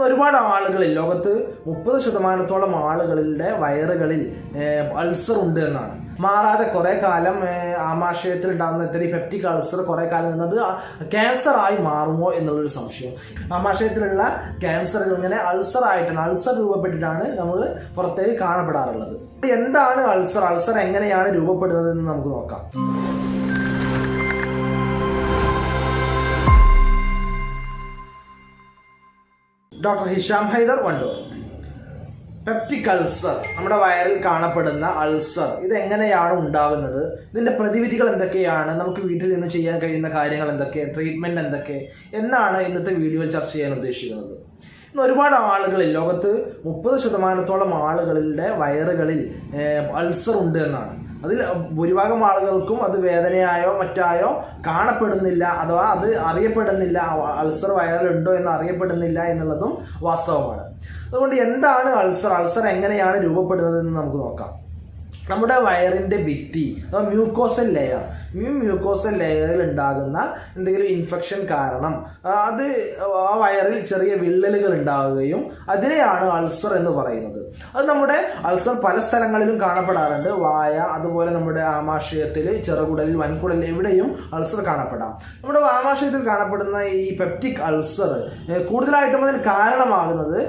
ഒരുപാട് ആളുകളിൽ ലോകത്ത് 30% ആളുകളുടെ വയറുകളിൽ അൾസർ ഉണ്ട് എന്നാണ്. മാറാതെ കുറെ കാലം ആമാശയത്തിൽ ഉണ്ടാകുന്ന ഇത്തരം പെപ്റ്റിക് അൾസർ കുറെ കാലം നിന്നത് ക്യാൻസർ ആയി മാറുമോ എന്നുള്ളൊരു സംശയം. ആമാശയത്തിലുള്ള ക്യാൻസറുകൾ ഇങ്ങനെ അൾസർ ആയിട്ടാണ്, അൾസർ രൂപപ്പെട്ടിട്ടാണ് നമ്മൾ പുറത്തേക്ക് കാണപ്പെടാറുള്ളത്. എന്താണ് അൾസർ, അൾസർ എങ്ങനെയാണ് രൂപപ്പെടുന്നത് എന്ന് നമുക്ക് നോക്കാം. Doctor Hisham Haidar, Wandoor. Peptic ulcer, നമ്മുടെ വയറിൽ കാണപ്പെടുന്ന അൾസർ, ഇത് എങ്ങനെയാണ് ഉണ്ടാകുന്നത്, ഇതിന്റെ പ്രതിവിധികൾ എന്തൊക്കെയാണ്, നമുക്ക് വീട്ടിൽ നിന്ന് ചെയ്യാൻ കഴിയുന്ന കാര്യങ്ങൾ എന്തൊക്കെ, ട്രീറ്റ്മെന്റ് എന്തൊക്കെ എന്നാണ് ഇന്നത്തെ വീഡിയോയിൽ ചർച്ച ചെയ്യാൻ ഉദ്ദേശിക്കുന്നത്. ഇന്ന് ഒരുപാട് ആളുകളിൽ ലോകത്ത് 30% ആളുകളുടെ വയറുകളിൽ അൾസർ ഉണ്ട് എന്നാണ്. അതിൽ ഭൂരിഭാഗം ആളുകൾക്കും അത് വേദനയായോ മറ്റായോ കാണപ്പെടുന്നില്ല, അഥവാ അത് അറിയപ്പെടുന്നില്ല. അൾസർ വയറിലുണ്ടോ എന്ന് അറിയപ്പെടുന്നില്ല എന്നുള്ളതും വാസ്തവമാണ്. അതുകൊണ്ട് എന്താണ് അൾസർ, അൾസർ എങ്ങനെയാണ് രൂപപ്പെടുന്നത് എന്ന് നമുക്ക് നോക്കാം. നമ്മുടെ വയറിന്റെ ഭിത്തി അഥവാ മ്യൂക്കോസൽ ലെയർ, മ്യൂക്കോസൽ ലെയറിൽ ഉണ്ടാകുന്ന എന്തെങ്കിലും ഇൻഫെക്ഷൻ കാരണം അത് ആ വയറിൽ ചെറിയ വിള്ളലുകൾ ഉണ്ടാവുകയും അതിനെയാണ് അൾസർ എന്ന് പറയുന്നത്. അത് നമ്മുടെ അൾസർ പല സ്ഥലങ്ങളിലും കാണപ്പെടാറുണ്ട്. വായ, അതുപോലെ നമ്മുടെ ആമാശയത്തിൽ, ചെറുകുടലിൽ, വൻകുടലിൽ എവിടെയും അൾസർ കാണപ്പെടാം. നമ്മുടെ ആമാശയത്തിൽ കാണപ്പെടുന്ന ഈ പെപ്റ്റിക് അൾസർ കൂടുതലായിട്ടും അതിന് കാരണമാകുന്നത്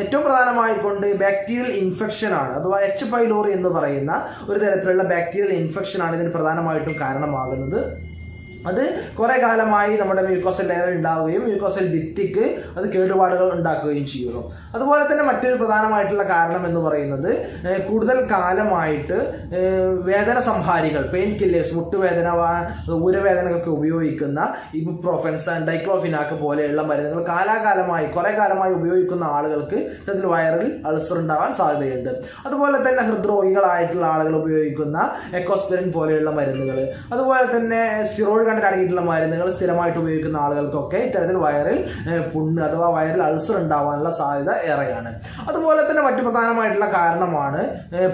ഏറ്റവും പ്രധാനമായിക്കൊണ്ട് ബാക്ടീരിയൽ ഇൻഫെക്ഷൻ ആണ്, അഥവാ എച്ച് പൈലോറി എന്ന് പറയുന്ന ഒരു തരത്തിലുള്ള ബാക്ടീരിയൽ ഇൻഫെക്ഷൻ ആണ് ഇതിന് പ്രധാനമായിട്ടും കാരണമാകുന്നത്. അത് കുറെ കാലമായി നമ്മുടെ മ്യൂക്കോസൽ ലെയറിൽ ഉണ്ടാവുകയും മ്യൂക്കോസൽ ഭിത്തിക്ക് അത് കേടുപാടുകൾ ഉണ്ടാക്കുകയും ചെയ്യുന്നു. അതുപോലെ തന്നെ മറ്റൊരു പ്രധാനമായിട്ടുള്ള കാരണം എന്ന് പറയുന്നത് കൂടുതൽ കാലമായിട്ട് വേദന സംഹാരികൾ, പെയിൻ കില്ലേഴ്സ്, മുട്ടുവേദന, ഊരവേദനകൾക്ക് ഉപയോഗിക്കുന്ന ഇബുപ്രോഫെൻ, ഡൈക്ലോഫിനാക്ക് പോലെയുള്ള മരുന്നുകൾ കാലാകാലമായി കുറെ കാലമായി ഉപയോഗിക്കുന്ന ആളുകൾക്ക് ഇത്തരത്തിൽ വയറിൽ അൾസർ ഉണ്ടാവാൻ സാധ്യതയുണ്ട്. അതുപോലെ തന്നെ ഹൃദ്രോഗികളായിട്ടുള്ള ആളുകൾ ഉപയോഗിക്കുന്ന എക്കോസ്പിരിൻ പോലെയുള്ള മരുന്നുകൾ, അതുപോലെ തന്നെ സ്റ്റിറോയിഡ് അടങ്ങിയിട്ടുള്ള മരുന്നുകൾ സ്ഥിരമായിട്ട് ഉപയോഗിക്കുന്ന ആളുകൾക്കൊക്കെ ഇത്തരത്തിൽ വയറിൽ പുണ്ണ് അഥവാ വയറിൽ അൾസർ ഉണ്ടാവാനുള്ള സാധ്യത ഏറെയാണ്. അതുപോലെ തന്നെ മറ്റു പ്രധാനമായിട്ടുള്ള കാരണമാണ്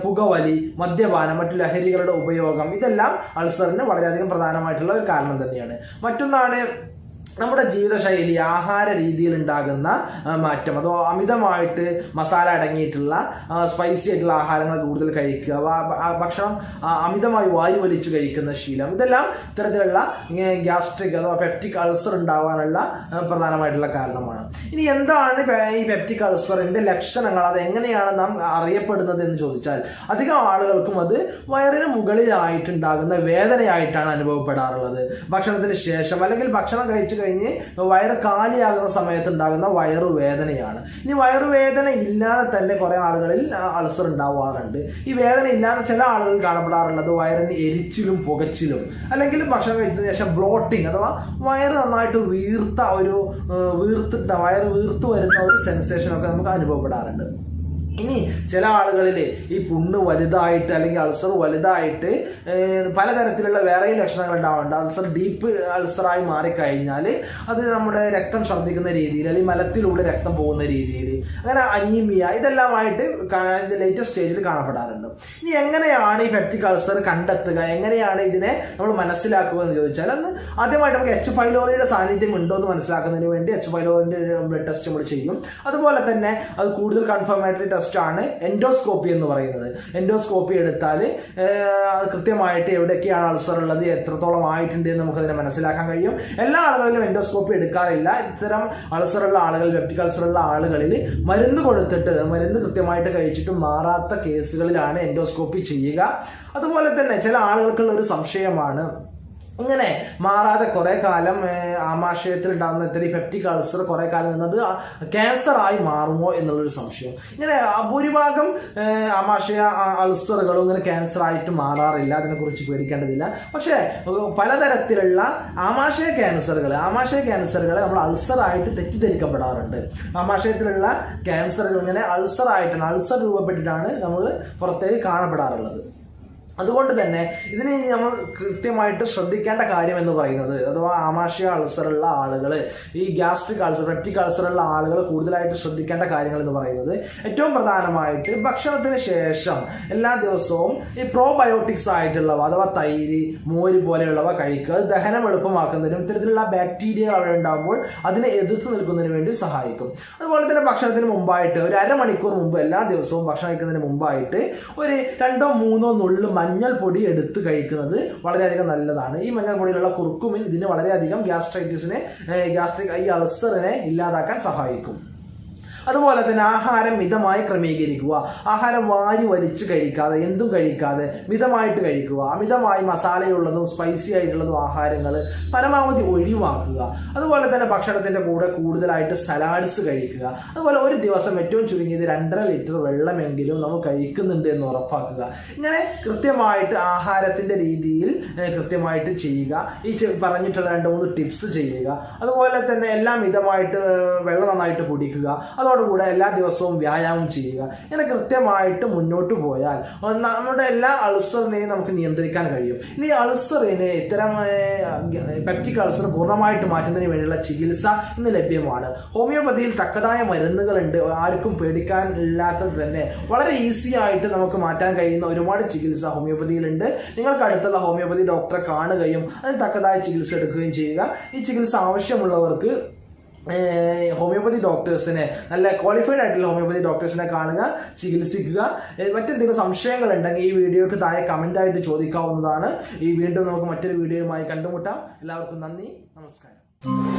പുകവലി, മദ്യപാനം, മറ്റു ലഹരികളുടെ ഉപയോഗം. ഇതെല്ലാം അൾസറിന് വളരെയധികം പ്രധാനമായിട്ടുള്ള ഒരു കാരണം തന്നെയാണ്. മറ്റൊന്നാണ് നമ്മുടെ ജീവിതശൈലി, ആഹാര രീതിയിൽ ഉണ്ടാകുന്ന മാറ്റം. അതോ അമിതമായിട്ട് മസാല അടങ്ങിയിട്ടുള്ള സ്പൈസി ആയിട്ടുള്ള ആഹാരങ്ങൾ കൂടുതൽ കഴിക്കുക, ഭക്ഷണം അമിതമായി വായു വലിച്ചു കഴിക്കുന്ന ശീലം, ഇതെല്ലാം ഇത്തരത്തിലുള്ള ഗ്യാസ്ട്രിക് അഥവാ പെപ്റ്റിക് അൾസർ ഉണ്ടാവാനുള്ള പ്രധാനമായിട്ടുള്ള കാരണമാണ്. ഇനി എന്താണ് ഈ പെപ്റ്റിക് അൾസറിന്റെ ലക്ഷണങ്ങൾ, അത് എങ്ങനെയാണ് നാം അറിയപ്പെടുന്നത് എന്ന് ചോദിച്ചാൽ, അധികം ആളുകൾക്കും അത് വയറിന് മുകളിലായിട്ടുണ്ടാകുന്ന വേദനയായിട്ടാണ് അനുഭവപ്പെടാറുള്ളത്. ഭക്ഷണത്തിന് ശേഷം അല്ലെങ്കിൽ ഭക്ഷണം കഴിച്ചു കഴിഞ്ഞ് വയറ് കാലിയാകുന്ന സമയത്ത് ഉണ്ടാകുന്ന വയറുവേദനയാണ്. ഇനി വയറുവേദന ഇല്ലാതെ തന്നെ കുറെ ആളുകളിൽ അൾസർ ഉണ്ടാവാറുണ്ട്. ഈ വേദന ഇല്ലാതെ ചില ആളുകൾ കാണപ്പെടാറുള്ളത് വയറിന് എരിച്ചിലും പുകച്ചിലും, അല്ലെങ്കിൽ ഭക്ഷണം കഴിച്ചതിന് ശേഷം ബ്ലോട്ടിങ് അഥവാ വയറ് നന്നായിട്ട് വീർത്ത ഒരു വയറ് വീർത്തു വരുന്ന ഒരു സെൻസേഷൻ ഒക്കെ നമുക്ക് അനുഭവപ്പെടാറുണ്ട്. ഇനി ചില ആളുകളിൽ ഈ പുണ്ണ് വലുതായിട്ട് അല്ലെങ്കിൽ അൾസർ വലുതായിട്ട് പലതരത്തിലുള്ള വേറെയും ലക്ഷണങ്ങൾ ഉണ്ടാവുന്നുണ്ട്. അൾസർ ഡീപ്പ് അൾസറായി മാറിക്കഴിഞ്ഞാൽ അത് നമ്മുടെ രക്തം ഛർദ്ദിക്കുന്ന രീതിയിൽ, അല്ലെങ്കിൽ മലത്തിലൂടെ രക്തം പോകുന്ന രീതിയിൽ, അങ്ങനെ അനീമിയ, ഇതെല്ലാമായിട്ട് ലേറ്റസ്റ്റ് സ്റ്റേജിൽ കാണപ്പെടാറുണ്ട്. ഇനി എങ്ങനെയാണ് ഈ പെപ്റ്റിക് അൾസർ കണ്ടെത്തുക, എങ്ങനെയാണ് ഇതിനെ നമ്മൾ മനസ്സിലാക്കുക എന്ന് ചോദിച്ചാൽ, അന്ന് ആദ്യമായിട്ട് നമുക്ക് എച്ച് പൈലോറിയുടെ സാന്നിധ്യം ഉണ്ടോ എന്ന് മനസ്സിലാക്കുന്നതിന് വേണ്ടി എച്ച് പൈലോറിന്റെ ബ്ലഡ് ടെസ്റ്റ് നമ്മൾ ചെയ്യും. അതുപോലെ തന്നെ അത് കൂടുതൽ കൺഫർമേറ്ററി ടെസ്റ്റ് ആണ് എൻഡോസ്കോപ്പി എന്ന് പറയുന്നത്. എൻഡോസ്കോപ്പി എടുത്താൽ കൃത്യമായിട്ട് എവിടെയൊക്കെയാണ് അൾസർ ഉള്ളത്, എത്രത്തോളം ആയിട്ടുണ്ട് എന്ന് നമുക്കതിനെ മനസ്സിലാക്കാൻ കഴിയും. എല്ലാ ആളുകളിലും എൻഡോസ്കോപ്പി എടുക്കാറില്ല. ഇത്തരം അൾസറുള്ള ആളുകൾ, പെപ്റ്റിക് അൾസറുള്ള ആളുകളിൽ മരുന്ന് കൊടുത്തിട്ട്, മരുന്ന് കൃത്യമായിട്ട് കഴിച്ചിട്ട് മാറാത്ത കേസുകളിലാണ് എൻഡോസ്കോപ്പി ചെയ്യുക. അതുപോലെ തന്നെ ചില ആളുകൾക്കുള്ള ഒരു സംശയമാണ്, ഇങ്ങനെ മാറാതെ കുറെ കാലം ആമാശയത്തിൽ ഉണ്ടാകുന്ന ഇത്തരം പെപ്റ്റിക് അൾസർ കുറെ കാലം നിന്നത് ക്യാൻസർ ആയി മാറുമോ എന്നുള്ളൊരു സംശയം. ഇങ്ങനെ ഭൂരിഭാഗം ആമാശയ അൾസറുകളും ഇങ്ങനെ ക്യാൻസർ ആയിട്ട് മാറാറില്ല, അതിനെക്കുറിച്ച് പേടിക്കേണ്ടതില്ല. പക്ഷേ പലതരത്തിലുള്ള ആമാശയ ക്യാൻസറുകളെ നമ്മൾ അൾസർ ആയിട്ട് തെറ്റിദ്ധരിക്കപ്പെടാറുണ്ട്. ആമാശയത്തിലുള്ള ക്യാൻസറുകൾ ഇങ്ങനെ അൾസർ രൂപപ്പെട്ടിട്ടാണ് നമ്മൾ പുറത്തേക്ക് കാണപ്പെടാറുള്ളത്. അതുകൊണ്ട് തന്നെ ഇതിന് നമ്മൾ കൃത്യമായിട്ട് ശ്രദ്ധിക്കേണ്ട കാര്യം എന്ന് പറയുന്നത്, അഥവാ ആമാശയ അൾസറുള്ള ആളുകൾ, ഈ ഗ്യാസ്ട്രിക് അൾസർ, പെപ്റ്റിക് അൾസറുള്ള ആളുകൾ കൂടുതലായിട്ട് ശ്രദ്ധിക്കേണ്ട കാര്യങ്ങൾ എന്ന് പറയുന്നത്, ഏറ്റവും പ്രധാനമായിട്ട് ഭക്ഷണത്തിന് ശേഷം എല്ലാ ദിവസവും ഈ പ്രോബയോട്ടിക്സ് ആയിട്ടുള്ളവ, അഥവാ തൈര്, മോര് പോലെയുള്ളവ കഴിക്കുക. ദഹനം എളുപ്പമാക്കുന്നതിനും ഇത്തരത്തിലുള്ള ബാക്ടീരിയകൾ അവിടെ ഉണ്ടാകുമ്പോൾ അതിനെ എതിർത്ത് നിൽക്കുന്നതിന് വേണ്ടി സഹായിക്കും. അതുപോലെ തന്നെ ഭക്ഷണത്തിന് മുമ്പായിട്ട് ഒരു അരമണിക്കൂർ മുമ്പ്, എല്ലാ ദിവസവും ഭക്ഷണം കഴിക്കുന്നതിന് മുമ്പായിട്ട് ഒരു 2-3 നുള്ളു മഞ്ഞൾപ്പൊടി എടുത്ത് കഴിക്കുന്നത് വളരെയധികം നല്ലതാണ്. ഈ മഞ്ഞൾപ്പൊടിയിലുള്ള കുർക്കുമിൻ ഇതിന് വളരെയധികം ഗ്യാസ്ട്രിക് ഈ അൾസറിനെ ഇല്ലാതാക്കാൻ സഹായിക്കും. അതുപോലെ തന്നെ ആഹാരം മിതമായി ക്രമീകരിക്കുക. ആഹാരം വാരി വലിച്ച് കഴിക്കാതെ, എന്തും കഴിക്കാതെ മിതമായിട്ട് കഴിക്കുക. അമിതമായി മസാലയുള്ളതും സ്പൈസി ആയിട്ടുള്ളതും ആഹാരങ്ങൾ പരമാവധി ഒഴിവാക്കുക. അതുപോലെ തന്നെ ഭക്ഷണത്തിന്റെ കൂടെ കൂടുതലായിട്ട് സലാഡ്സ് കഴിക്കുക. അതുപോലെ ഒരു ദിവസം ഏറ്റവും ചുരുങ്ങിയത് 2.5 ലിറ്റർ വെള്ളമെങ്കിലും നമ്മൾ കഴിക്കുന്നുണ്ട് എന്ന് ഉറപ്പാക്കുക. ഇങ്ങനെ കൃത്യമായിട്ട് ആഹാരത്തിന്റെ രീതിയിൽ കൃത്യമായിട്ട് ചെയ്യുക. ഈ പറഞ്ഞിട്ടുള്ള 2-3 ടിപ്സ് ചെയ്യുക. അതുപോലെ തന്നെ എല്ലാം മിതമായിട്ട് വെള്ളം നന്നായിട്ട് കുടിക്കുക. അതോടുകൂടെ എല്ലാ ദിവസവും വ്യായാമം ചെയ്യുക. ഇങ്ങനെ കൃത്യമായിട്ട് മുന്നോട്ട് പോയാൽ നമ്മുടെ എല്ലാ അൾസറിനെയും നമുക്ക് നിയന്ത്രിക്കാൻ കഴിയും. ഇനി അൾസറിനെ, ഇത്തരം പെപ്റ്റിക് അൾസർ പൂർണ്ണമായിട്ട് മാറ്റുന്നതിന് വേണ്ടിയുള്ള ചികിത്സ ഇന്ന് ലഭ്യമാണ്. ഹോമിയോപ്പതിയിൽ തക്കതായ മരുന്നുകളുണ്ട്. ആർക്കും പേടിക്കാൻ ഇല്ലാത്തത് തന്നെ വളരെ ഈസി ആയിട്ട് നമുക്ക് മാറ്റാൻ കഴിയുന്ന ഒരുപാട് ചികിത്സ ഹോമിയോപ്പതിയിലുണ്ട്. നിങ്ങൾക്ക് അടുത്തുള്ള ഹോമിയോപ്പതി ഡോക്ടറെ കാണുകയും അതിന് തക്കതായ ചികിത്സ എടുക്കുകയും ചെയ്യുക. ഈ ചികിത്സ ആവശ്യമുള്ളവർക്ക് ഹോമിയോപ്പതി ഡോക്ടേഴ്സിനെ, നല്ല ക്വാളിഫൈഡ് ആയിട്ടുള്ള ഹോമിയോപ്പതി ഡോക്ടേഴ്സിനെ കാണുക, ചികിത്സിക്കുക. മറ്റെന്തെങ്കിലും സംശയങ്ങൾ ഉണ്ടെങ്കിൽ ഈ വീഡിയോക്ക് താഴെ കമന്റ് ആയിട്ട് ചോദിക്കാവുന്നതാണ്. വീണ്ടും നമുക്ക് മറ്റൊരു വീഡിയോയുമായി കണ്ടുമുട്ടാം. എല്ലാവർക്കും നന്ദി, നമസ്കാരം.